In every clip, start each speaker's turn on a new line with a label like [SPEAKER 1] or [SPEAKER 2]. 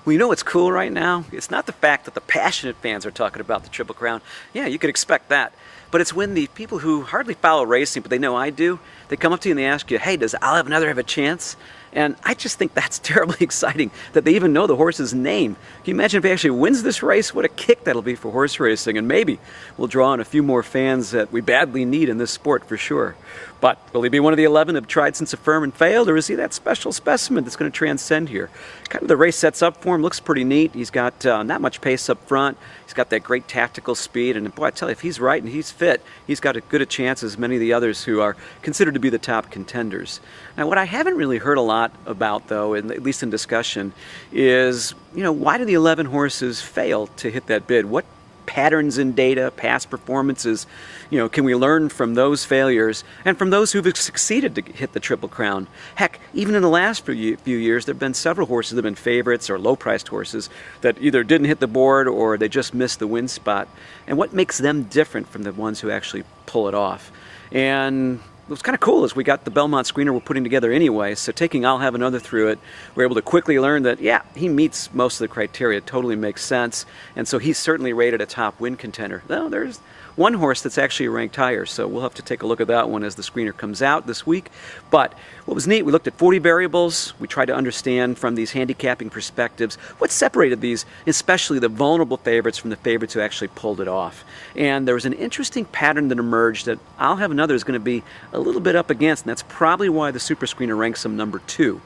[SPEAKER 1] Well, you know what's cool right now? It's not the fact that the passionate fans are talking about the Triple Crown. Yeah, you could expect that. But it's when the people who hardly follow racing, but they know I do, they come up to you and they ask you, hey, does I'll Have Another have a chance? And I just think that's terribly exciting that they even know the horse's name. Can you imagine if he actually wins this race? What a kick that'll be for horse racing. And maybe we'll draw in a few more fans that we badly need in this sport for sure. But will he be one of the 11 that have tried since Affirm and failed, or is he that special specimen that's going to transcend here? Kind of the race sets up for him, looks pretty neat. He's got not much pace up front. He's got that great tactical speed, and boy, I tell you, if he's right and he's fit, he's got as good a chance as many of the others who are considered to be the top contenders. Now, what I haven't really heard a lot about, though, at least in discussion, is, why do the 11 horses fail to hit that bid? What patterns in data, past performances, can we learn from those failures and from those who've succeeded to hit the Triple Crown? Heck, even in the last few years, there have been several horses that have been favorites or low-priced horses that either didn't hit the board or they just missed the win spot. And what makes them different from the ones who actually pull it off? And what's kind of cool is we got the Belmont screener we're putting together anyway, so taking I'll Have Another through it, we're able to quickly learn that, yeah, he meets most of the criteria. It totally makes sense, and so he's certainly rated a top win contender. Though there's one horse that's actually ranked higher, so we'll have to take a look at that one as the screener comes out this week. But what was neat, we looked at 40 variables. We tried to understand from these handicapping perspectives what separated these, especially the vulnerable favorites, from the favorites who actually pulled it off. And there was an interesting pattern that emerged that I'll Have Another is going to be a little bit up against, and that's probably why the Super Screener ranks him number 2.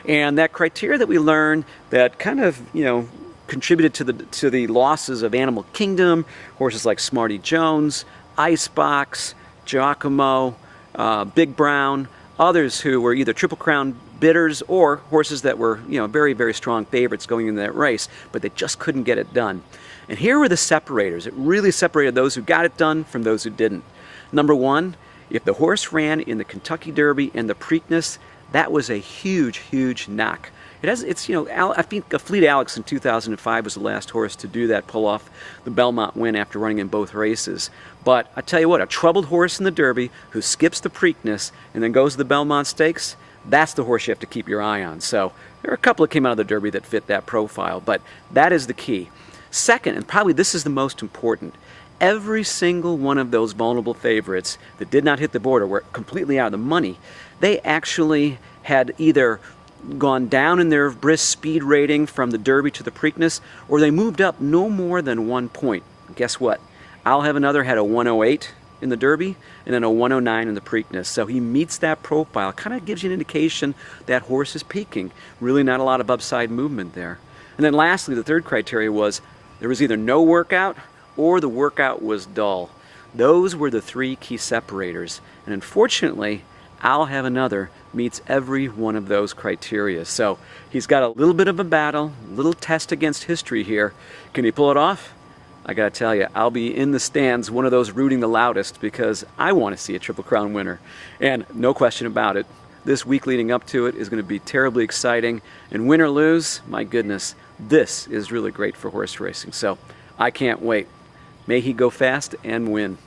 [SPEAKER 1] And that criteria that we learned that kind of, contributed to the losses of Animal Kingdom, horses like Smarty Jones, Icebox, Giacomo, Big Brown, others who were either Triple Crown bidders or horses that were, very, very strong favorites going into that race, but they just couldn't get it done. And here were the separators. It really separated those who got it done from those who didn't. Number 1, if the horse ran in the Kentucky Derby and the Preakness, that was a huge, huge knock. I think Fleet Alex in 2005 was the last horse to do that, pull off the Belmont win after running in both races. But I tell you what, a troubled horse in the Derby who skips the Preakness and then goes to the Belmont Stakes, that's the horse you have to keep your eye on. So there are a couple that came out of the Derby that fit that profile, but that is the key. Second, and probably this is the most important, every single one of those vulnerable favorites that did not hit the board or were completely out of the money, they actually had either gone down in their brisk speed rating from the Derby to the Preakness, or they moved up no more than 1 point. Guess what? I'll Have Another had a 108 in the Derby and then a 109 in the Preakness. So he meets that profile. Kind of gives you an indication that horse is peaking. Really not a lot of upside movement there. And then lastly, the third criteria was there was either no workout or the workout was dull. Those were the 3 key separators. And unfortunately, I'll Have Another meets every one of those criteria. So he's got a little bit of a battle, a little test against history here. Can he pull it off? I gotta tell you, I'll be in the stands, one of those rooting the loudest, because I want to see a Triple Crown winner. And no question about it, this week leading up to it is going to be terribly exciting. And win or lose, my goodness, this is really great for horse racing. So I can't wait. May he go fast and win.